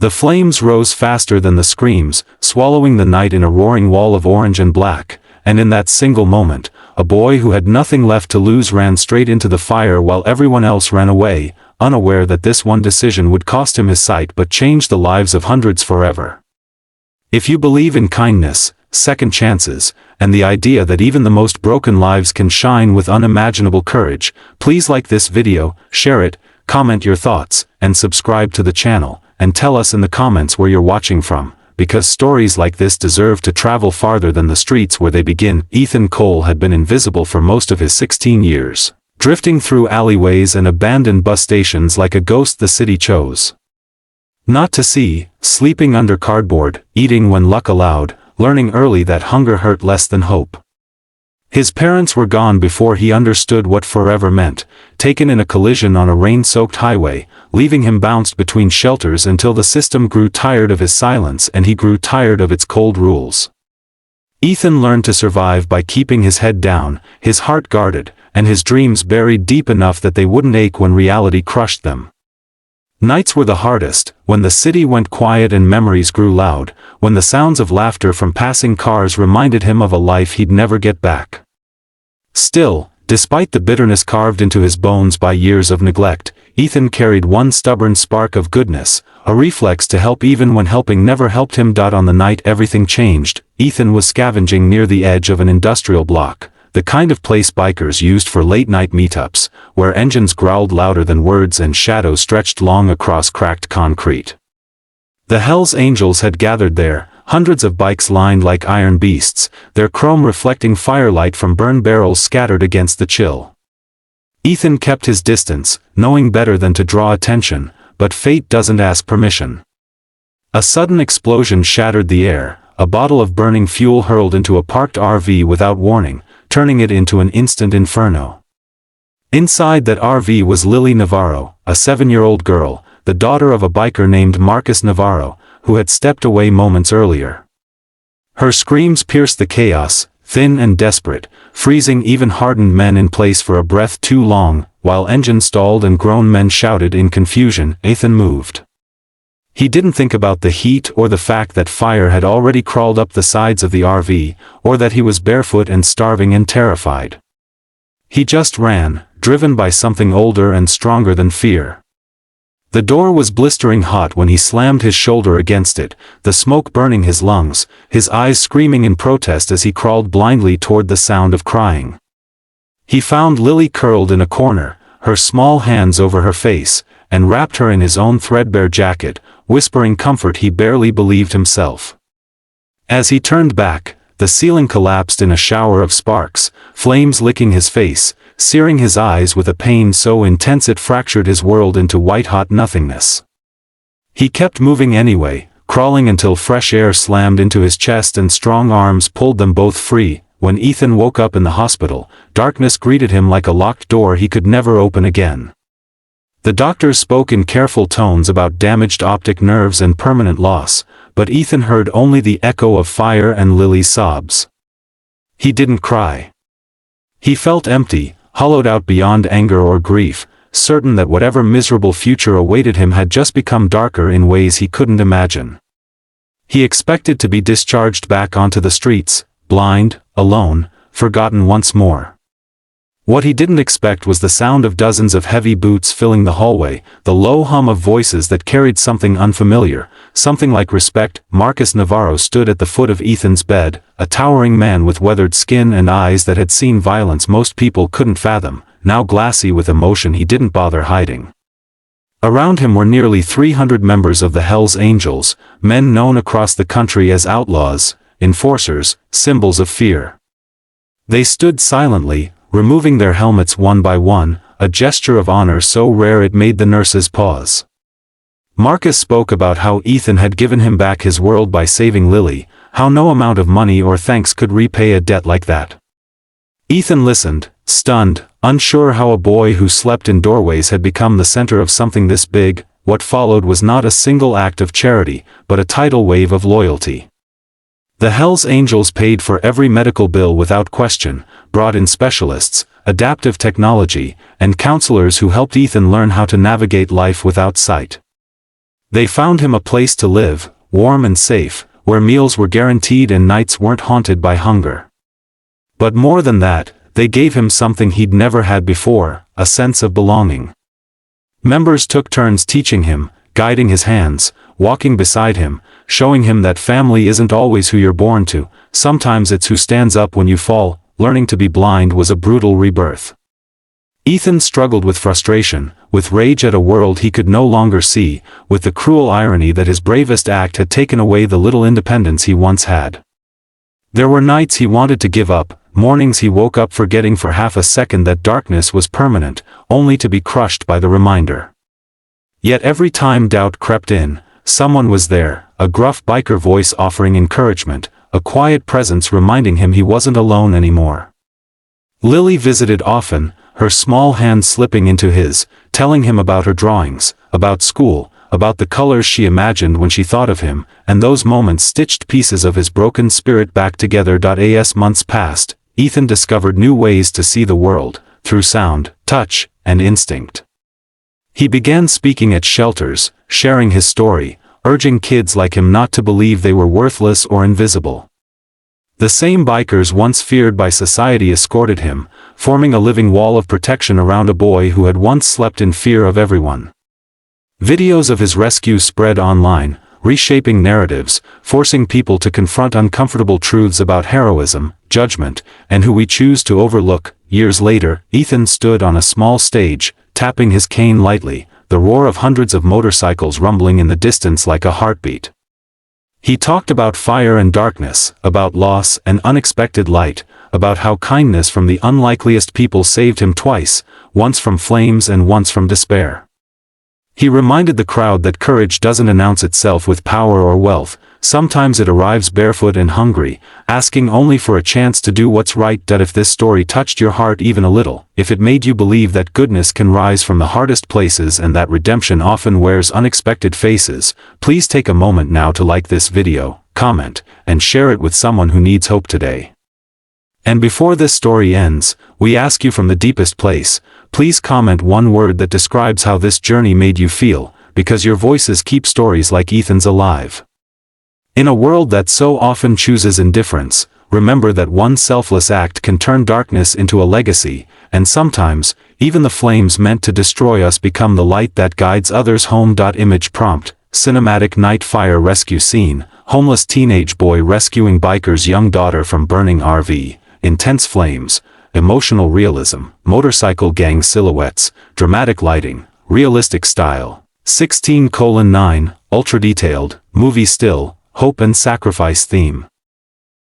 The flames rose faster than the screams, swallowing the night in a roaring wall of orange and black, and in that single moment, a boy who had nothing left to lose ran straight into the fire while everyone else ran away, unaware that this one decision would cost him his sight but change the lives of hundreds forever. If you believe in kindness, second chances, and the idea that even the most broken lives can shine with unimaginable courage, please like this video, share it, comment your thoughts, and subscribe to the channel, and tell us in the comments where you're watching from, because stories like this deserve to travel farther than the streets where they begin. Ethan Cole had been invisible for most of his 16 years, drifting through alleyways and abandoned bus stations like a ghost the city chose not to see, sleeping under cardboard, eating when luck allowed, learning early that hunger hurt less than hope. His parents were gone before he understood what forever meant, taken in a collision on a rain-soaked highway, leaving him bounced between shelters until the system grew tired of his silence and he grew tired of its cold rules. Ethan learned to survive by keeping his head down, his heart guarded, and his dreams buried deep enough that they wouldn't ache when reality crushed them. Nights were the hardest, when the city went quiet and memories grew loud, when the sounds of laughter from passing cars reminded him of a life he'd never get back. Still, despite the bitterness carved into his bones by years of neglect, Ethan carried one stubborn spark of goodness, a reflex to help even when helping never helped him. On the night everything changed, Ethan was scavenging near the edge of an industrial block, the kind of place bikers used for late-night meetups, where engines growled louder than words and shadows stretched long across cracked concrete. The Hells Angels had gathered there, hundreds of bikes lined like iron beasts, their chrome reflecting firelight from burn barrels scattered against the chill. Ethan kept his distance, knowing better than to draw attention, but fate doesn't ask permission. A sudden explosion shattered the air, a bottle of burning fuel hurled into a parked RV without warning, turning it into an instant inferno. Inside that RV was Lily Navarro, a 7-year-old girl, the daughter of a biker named Marcus Navarro, who had stepped away moments earlier. Her screams pierced the chaos, thin and desperate, freezing even hardened men in place for a breath too long, while engines stalled and grown men shouted in confusion. Ethan moved. He didn't think about the heat or the fact that fire had already crawled up the sides of the RV, or that he was barefoot and starving and terrified. He just ran, driven by something older and stronger than fear. The door was blistering hot when he slammed his shoulder against it, the smoke burning his lungs, his eyes screaming in protest as he crawled blindly toward the sound of crying. He found Lily curled in a corner, her small hands over her face, and wrapped her in his own threadbare jacket, whispering comfort he barely believed himself. As he turned back, the ceiling collapsed in a shower of sparks, flames licking his face, searing his eyes with a pain so intense it fractured his world into white-hot nothingness. He kept moving anyway, crawling until fresh air slammed into his chest and strong arms pulled them both free. When Ethan woke up in the hospital, darkness greeted him like a locked door he could never open again. The doctors spoke in careful tones about damaged optic nerves and permanent loss, but Ethan heard only the echo of fire and Lily's sobs. He didn't cry. He felt empty, hollowed out beyond anger or grief, certain that whatever miserable future awaited him had just become darker in ways he couldn't imagine. He expected to be discharged back onto the streets, blind, alone, forgotten once more. What he didn't expect was the sound of dozens of heavy boots filling the hallway, the low hum of voices that carried something unfamiliar, something like respect. Marcus Navarro stood at the foot of Ethan's bed, a towering man with weathered skin and eyes that had seen violence most people couldn't fathom, now glassy with emotion he didn't bother hiding. Around him were nearly 300 members of the Hells Angels, men known across the country as outlaws, enforcers, symbols of fear. They stood silently, removing their helmets one by one, a gesture of honor so rare it made the nurses pause. Marcus spoke about how Ethan had given him back his world by saving Lily, how no amount of money or thanks could repay a debt like that. Ethan listened, stunned, unsure how a boy who slept in doorways had become the center of something this big. What followed was not a single act of charity, but a tidal wave of loyalty. The Hells Angels paid for every medical bill without question, brought in specialists, adaptive technology, and counselors who helped Ethan learn how to navigate life without sight. They found him a place to live, warm and safe, where meals were guaranteed and nights weren't haunted by hunger. But more than that, they gave him something he'd never had before, a sense of belonging. Members took turns teaching him, guiding his hands, walking beside him, showing him that family isn't always who you're born to, sometimes it's who stands up when you fall. Learning to be blind was a brutal rebirth. Ethan struggled with frustration, with rage at a world he could no longer see, with the cruel irony that his bravest act had taken away the little independence he once had. There were nights he wanted to give up, mornings he woke up forgetting for half a second that darkness was permanent, only to be crushed by the reminder. Yet every time doubt crept in, someone was there, a gruff biker voice offering encouragement, a quiet presence reminding him he wasn't alone anymore. Lily visited often, her small hand slipping into his, telling him about her drawings, about school, about the colors she imagined when she thought of him, and those moments stitched pieces of his broken spirit back together. As months passed, Ethan discovered new ways to see the world, through sound, touch, and instinct. He began speaking at shelters, sharing his story, urging kids like him not to believe they were worthless or invisible. The same bikers once feared by society escorted him, forming a living wall of protection around a boy who had once slept in fear of everyone. Videos of his rescue spread online, reshaping narratives, forcing people to confront uncomfortable truths about heroism, judgment, and who we choose to overlook. Years later, Ethan stood on a small stage, tapping his cane lightly, the roar of hundreds of motorcycles rumbling in the distance like a heartbeat. He talked about fire and darkness, about loss and unexpected light, about how kindness from the unlikeliest people saved him twice, once from flames and once from despair. He reminded the crowd that courage doesn't announce itself with power or wealth, sometimes it arrives barefoot and hungry, asking only for a chance to do what's right. If this story touched your heart even a little, if it made you believe that goodness can rise from the hardest places and that redemption often wears unexpected faces, please take a moment now to like this video, comment, and share it with someone who needs hope today. And before this story ends, we ask you from the deepest place, please comment one word that describes how this journey made you feel, because your voices keep stories like Ethan's alive. In a world that so often chooses indifference, remember that one selfless act can turn darkness into a legacy, and sometimes, even the flames meant to destroy us become the light that guides others home. Image prompt, cinematic night fire rescue scene, homeless teenage boy rescuing biker's young daughter from burning RV, intense flames, emotional realism, motorcycle gang silhouettes, dramatic lighting, realistic style, 16:9, ultra-detailed, movie still, hope and sacrifice theme.